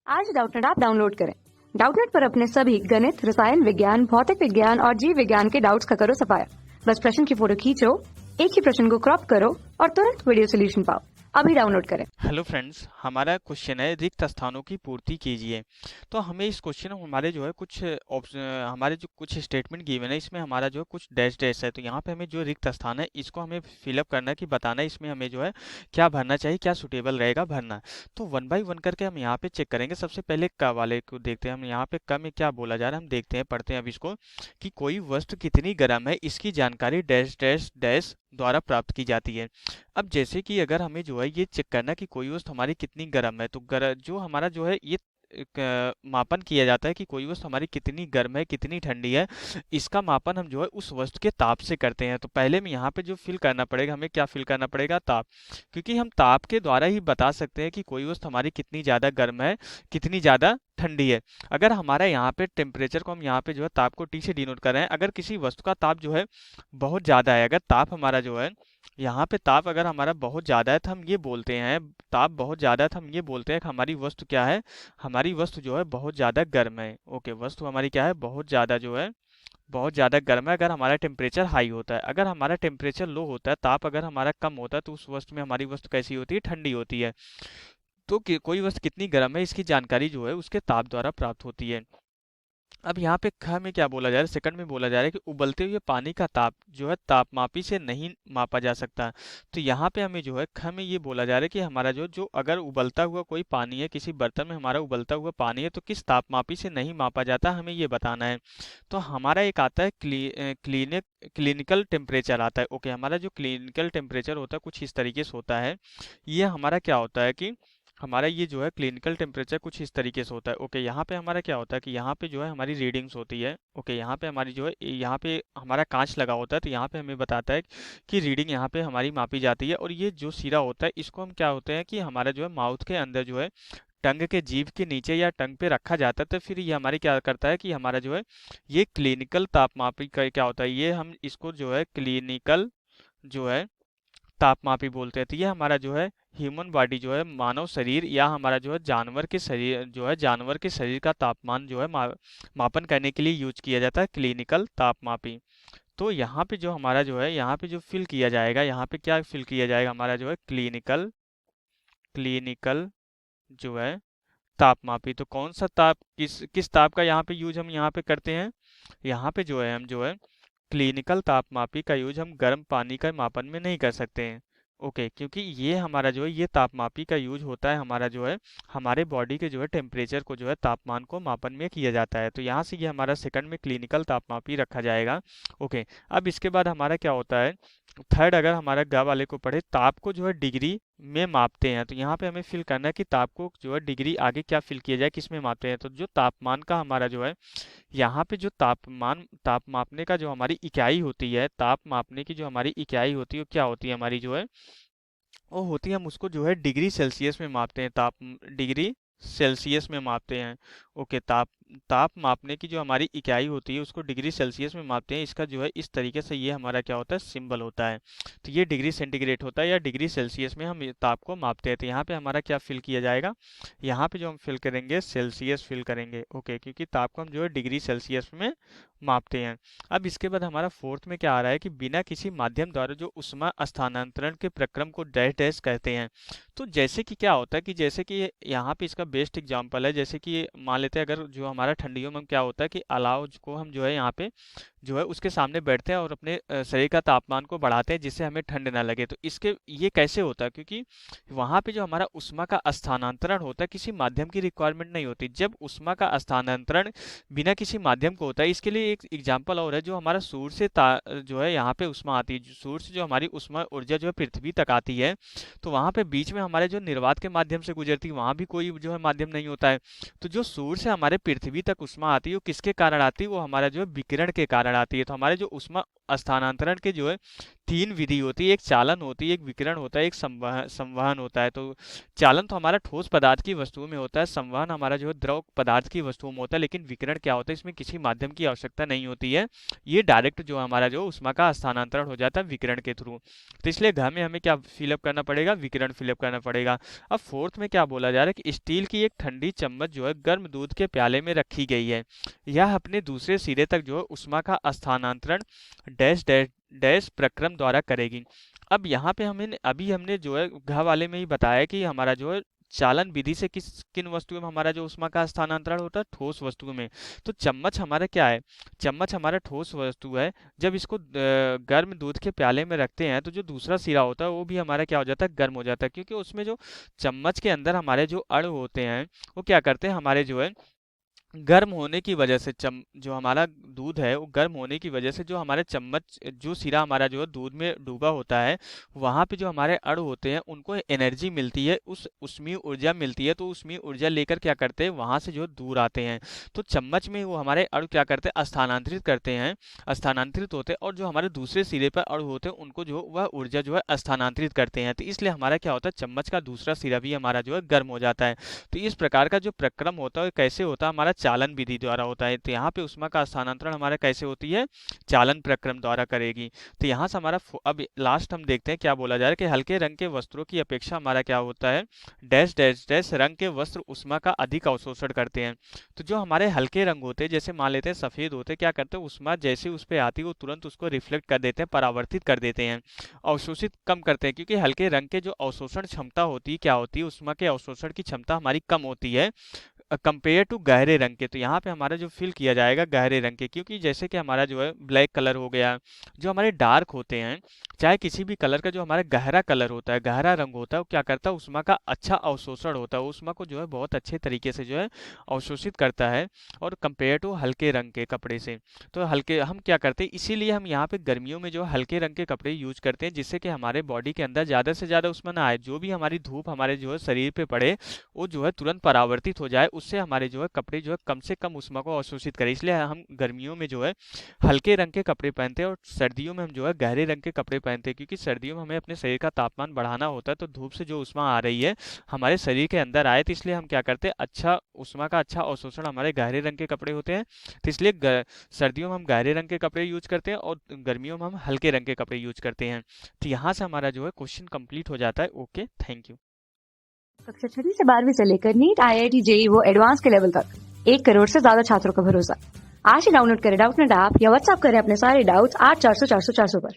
आज Doubtnut app download करें। Doubtnut पर अपने सभी गणित, रसायन विज्ञान, भौतिक विज्ञान और जीव विज्ञान के डाउट्स का करो सफाया। बस प्रश्न की फोटो खींचो, एक ही प्रश्न को क्रॉप करो और तुरंत वीडियो सोल्यूशन पाओ। अभी डाउनलोड करें। हेलो फ्रेंड्स, हमारा क्वेश्चन है रिक्त स्थानों की पूर्ति कीजिए। तो हमें इस क्वेश्चन में हमारे जो है हमारे जो कुछ स्टेटमेंट गिवन है, इसमें हमारा जो है कुछ डैश डैश है। तो यहाँ पे हमें जो रिक्त स्थान है इसको हमें फिलअप करना है कि बताना है इसमें हमें जो है क्या भरना चाहिए, क्या सुटेबल रहेगा भरना। तो वन बाई वन करके हम यहाँ पे चेक करेंगे। सबसे पहले क वाले को देखते हैं हम। यहाँ पे क में क्या बोला जा रहा है हम देखते हैं, पढ़ते हैं अब इसको कि कोई वस्तु कितनी गर्म है इसकी जानकारी डैश डैश डैश द्वारा प्राप्त की जाती है। अब जैसे कि अगर हमें जो है ये चेक करना कि कोई वस्तु हमारी कितनी गर्म है, तो जो हमारा जो है ये मापन किया जाता है कि कोई वस्तु हमारी कितनी गर्म है कितनी ठंडी है, इसका मापन हम जो है उस वस्तु के ताप से करते हैं। तो पहले में यहाँ पे जो फिल करना पड़ेगा, हमें क्या फिल करना पड़ेगा, ताप। क्योंकि हम ताप के द्वारा ही बता सकते हैं कि कोई वस्तु हमारी कितनी ज़्यादा गर्म है कितनी ज़्यादा ठंडी है। अगर हमारा यहाँ पे टेम्परेचर को हम यहाँ पे जो है ताप को टी से डिनोट कर रहे हैं, अगर किसी वस्तु का ताप जो है बहुत ज़्यादा है, अगर ताप हमारा जो है यहाँ पे ताप अगर हमारा बहुत ज़्यादा है तो हम ये बोलते हैं, ताप बहुत ज़्यादा है तो हम ये बोलते हैं कि हमारी वस्तु क्या है, हमारी वस्तु जो है बहुत ज़्यादा गर्म है। ओके, वस्तु हमारी क्या है, बहुत ज़्यादा जो है बहुत ज़्यादा गर्म है। अगर हमारा टेम्परेचर हाई होता है, अगर हमारा टेम्परेचर लो होता है, ताप अगर हमारा कम होता है, तो उस वस्तु में हमारी वस्तु कैसी होती है, ठंडी होती है। तो कोई वस्तु कितनी गर्म है इसकी जानकारी जो है उसके ताप द्वारा प्राप्त होती है। अब यहाँ पे ख में क्या बोला जा रहा है, सेकंड में बोला जा रहा है कि उबलते हुए पानी का ताप जो है तापमापी से नहीं मापा जा सकता। तो यहाँ पे हमें जो है ख में ये बोला जा रहा है कि हमारा जो जो अगर उबलता हुआ कोई पानी है, किसी बर्तन में हमारा उबलता हुआ पानी है, तो किस तापमापी से नहीं मापा जाता, हमें ये बताना है। तो हमारा एक आता है क्लिनिकल टेम्परेचर आता है। ओके, हमारा जो क्लिनिकल टेम्परेचर होता है कुछ इस तरीके से होता है। ये हमारा क्या होता है कि हमारा ये जो है क्लिनिकल टेम्परेचर कुछ इस तरीके से होता है। ओके, यहाँ पे हमारा क्या होता है कि यहाँ पे जो है हमारी रीडिंग्स होती है। ओके, यहाँ पे हमारी जो है यहाँ पे हमारा कांच लगा होता है, तो यहाँ पे हमें बताता है कि रीडिंग यहाँ पे हमारी मापी जाती है। और ये जो सिरा होता है इसको हम क्या होते हैं कि हमारा जो है माउथ के अंदर जो है टंग के जीभ के नीचे या टंग पे रखा जाता है। तो फिर ये हमारी क्या करता है कि हमारा जो है ये क्लिनिकल तापमापी का क्या होता है, ये हम इसको जो है क्लिनिकल जो है तापमापी बोलते हैं। तो ये हमारा जो है ह्यूमन बॉडी जो है मानव शरीर या हमारा जो है जानवर के शरीर जो है जानवर के शरीर का तापमान जो है मापन करने के लिए यूज किया जाता है क्लिनिकल तापमापी। तो यहाँ पे जो हमारा जो है यहाँ पे जो फिल किया जाएगा, यहाँ पे क्या फिल किया जाएगा, हमारा जो है क्लिनिकल क्लिनिकल जो है तापमापी। तो कौन सा ताप किस किस ताप का यहाँ पे यूज हम यहाँ पे करते हैं, यहाँ पे जो है हम जो है क्लिनिकल तापमापी का यूज हम गर्म पानी का मापन में नहीं कर सकते हैं। ओके, क्योंकि ये हमारा जो है ये तापमापी का यूज होता है हमारा जो है हमारे बॉडी के जो है टेम्परेचर को जो है तापमान को मापन में किया जाता है। तो यहाँ से ये हमारा सेकंड में क्लिनिकल तापमापी रखा जाएगा। ओके, अब इसके बाद हमारा क्या होता है, थर्ड अगर हमारा ग वाले को पढ़े, ताप को जो है डिग्री में मापते हैं। तो यहाँ पे हमें फिल करना है कि ताप को जो है डिग्री आगे क्या फिल किया जाए, किस में मापते हैं। तो जो तापमान का हमारा जो है यहाँ पे जो ताप मापने का जो हमारी इकाई होती है, ताप मापने की जो हमारी इकाई होती है वो क्या होती है, हमारी जो है वो होती है, हम उसको जो है डिग्री सेल्सियस में मापते हैं, ताप डिग्री सेल्सियस में मापते हैं। ओके, ताप मापने की जो हमारी इकाई होती है उसको डिग्री सेल्सियस में मापते हैं। इसका जो है इस तरीके से ये हमारा क्या होता है, सिंबल होता है। तो ये डिग्री सेंटीग्रेड होता है या डिग्री सेल्सियस में हम ये ताप को मापते हैं। तो यहाँ पे हमारा क्या फिल किया जाएगा, यहाँ पे जो हम फिल करेंगे सेल्सियस फिल करेंगे। ओके, क्योंकि ताप को हम जो है डिग्री सेल्सियस में मापते हैं। अब इसके बाद हमारा फोर्थ में क्या आ रहा है कि बिना किसी माध्यम द्वारा जो उष्मा स्थानांतरण के प्रक्रम को डैश डैश कहते हैं। तो जैसे कि क्या होता है कि जैसे कि यहाँ पे इसका बेस्ट एग्जांपल है, जैसे कि मान लेते हैं अगर जो हमारा ठंडियों में क्या होता है कि अलाव को हम जो है यहाँ पे जो है उसके सामने बैठते हैं और अपने शरीर का तापमान को बढ़ाते हैं जिससे हमें ठंड ना लगे। तो इसके ये कैसे होता है, क्योंकि वहाँ पे जो हमारा उष्मा का स्थानांतरण होता है किसी माध्यम की रिक्वायरमेंट नहीं होती। जब उष्मा का स्थानांतरण बिना किसी माध्यम को होता है, इसके लिए एक एग्जांपल और है, जो हमारा सूर्य से जो है यहाँ पे उष्मा आती है, सूर्य से जो हमारी उष्मा ऊर्जा जो है पृथ्वी तक आती है, तो वहाँ पे बीच में हमारे जो निर्वात के माध्यम से गुजरती है वहाँ भी कोई जो है माध्यम नहीं होता है। तो जो सूर्य से हमारे पृथ्वी तक उष्मा आती है वो किसके कारण आती है, वो हमारा जो है विकिरण के कारण आती है। तो हमारे जो उष्मा स्थानांतरण के जो है 3 विधि होती है, एक चालन होती है, एक विकिरण होता है, एक संवहन होता है। तो चालन तो हमारा ठोस पदार्थ की वस्तुओं में होता है, संवहन हमारा जो है द्रव पदार्थ की वस्तुओं में होता है, लेकिन विकिरण क्या होता है, इसमें किसी माध्यम की आवश्यकता नहीं होती है, ये डायरेक्ट जो हमारा जो ऊष्मा का स्थानांतरण हो जाता है विकिरण के थ्रू। तो इसलिए घ में हमें क्या फिलअप करना पड़ेगा, विकिरण फिलअप करना पड़ेगा। अब फोर्थ में क्या बोला जा रहा है कि स्टील की एक ठंडी चम्मच जो है गर्म दूध के प्याले में रखी गई है, यह अपने दूसरे सिरे तक जो है ऊष्मा का स्थानांतरण डैश डैश डैश प्रक्रम द्वारा करेगी। अब यहाँ पे हमने जो है घ वाले में ही बताया कि हमारा जो है चालन विधि से किन वस्तुओं में हमारा जो ऊष्मा का स्थानांतरण होता है, ठोस वस्तुओं में। तो चम्मच हमारा क्या है, चम्मच हमारा ठोस वस्तु है। जब इसको गर्म दूध के प्याले में रखते हैं तो जो दूसरा सिरा होता है वो भी हमारा क्या हो जाता है, गर्म हो जाता है, क्योंकि उसमें जो चम्मच के अंदर हमारे जो अणु होते हैं वो क्या करते हैं, हमारे जो है गर्म होने की वजह से जो हमारा दूध है वो गर्म होने की वजह से जो हमारे चम्मच जो सिरा हमारा जो है दूध में डूबा होता है, वहाँ पे जो हमारे अणु होते हैं उनको एनर्जी मिलती है, उस ऊष्मीय ऊर्जा मिलती है। तो ऊष्मीय ऊर्जा लेकर क्या करते हैं, वहाँ से जो है दूर आते हैं। तो चम्मच में वो हमारे अणु क्या करते हैं, स्थानांतरित करते हैं, स्थानांतरित होते हैं, और जो हमारे दूसरे सिरे पर अणु होते हैं उनको जो वह ऊर्जा जो है स्थानांतरित करते हैं। तो इसलिए हमारा क्या होता है, चम्मच का दूसरा सिरा भी हमारा जो है गर्म हो जाता है। तो इस प्रकार का जो प्रक्रम होता है कैसे होता है, हमारा चालन विधि द्वारा होता है। तो यहाँ पे ऊष्मा का स्थानांतरण हमारा कैसे होती है, चालन प्रक्रम द्वारा करेगी। तो यहाँ से हमारा अब लास्ट हम देखते हैं क्या बोला जा रहा है कि हल्के रंग के वस्त्रों की अपेक्षा हमारा क्या होता है, डैश डैश डैश रंग के वस्त्र ऊष्मा का अधिक अवशोषण करते हैं। तो जो हमारे हल्के रंग होते हैं, जैसे मान लेते हैं सफेद होते हैं, क्या करते हैं, ऊष्मा जैसे उस पर आती है वो तुरंत उसको रिफ्लेक्ट कर देते हैं, परावर्तित कर देते हैं, अवशोषित कम करते हैं। क्योंकि हल्के रंग के जो अवशोषण क्षमता होती है, क्या होती है, ऊष्मा के अवशोषण की क्षमता हमारी कम होती है कंपेयर टू गहरे रंग के। तो यहाँ पे हमारा जो फिल किया जाएगा गहरे रंग के, क्योंकि जैसे कि हमारा जो है ब्लैक कलर हो गया, जो हमारे डार्क होते हैं, चाहे किसी भी कलर का जो हमारा गहरा कलर होता है, गहरा रंग होता है, वो क्या करता है, ऊष्मा का अच्छा अवशोषण होता है, ऊष्मा को जो है बहुत अच्छे तरीके से जो है अवशोषित करता है, और कंपेयर टू हल्के रंग के कपड़े से। तो हल्के हम क्या करते हैं, इसीलिए हम यहाँ पे गर्मियों में जो हल्के रंग के कपड़े यूज करते हैं, जिससे कि हमारे बॉडी के अंदर ज़्यादा से ज़्यादा ऊष्मा ना आए, जो भी हमारी धूप हमारे जो है शरीर पे पड़े वो जो है तुरंत परावर्तित हो जाए, उससे हमारे जो है कपड़े जो है कम से कम ऊष्मा को अवशोषित करें। इसलिए हम गर्मियों में जो है हल्के रंग के कपड़े पहनते हैं, और सर्दियों में हम जो है गहरे रंग के कपड़े पहनते हैं, क्योंकि सर्दियों में हमें अपने शरीर का तापमान बढ़ाना होता है। तो धूप से जो ऊष्मा आ रही है हमारे शरीर के अंदर आए, तो इसलिए हम क्या करते हैं, अच्छा ऊष्मा का अच्छा अवशोषण हमारे गहरे रंग के कपड़े होते हैं। तो इसलिए सर्दियों में हम गहरे रंग के कपड़े यूज करते हैं, और गर्मियों में हम हल्के रंग के कपड़े यूज करते हैं। तो यहाँ से हमारा जो है क्वेश्चन कंप्लीट हो जाता है। Okay, thank you. कक्षा 6 से 12वीं से लेकर नीट, IIT, JEE वो एडवांस के लेवल तक 1 करोड़ से ज्यादा छात्रों का भरोसा। आज ही डाउनलोड करें डाउटनेट ऐप या व्हाट्सएप करें अपने सारे डाउट्स 8400 400 400 पर।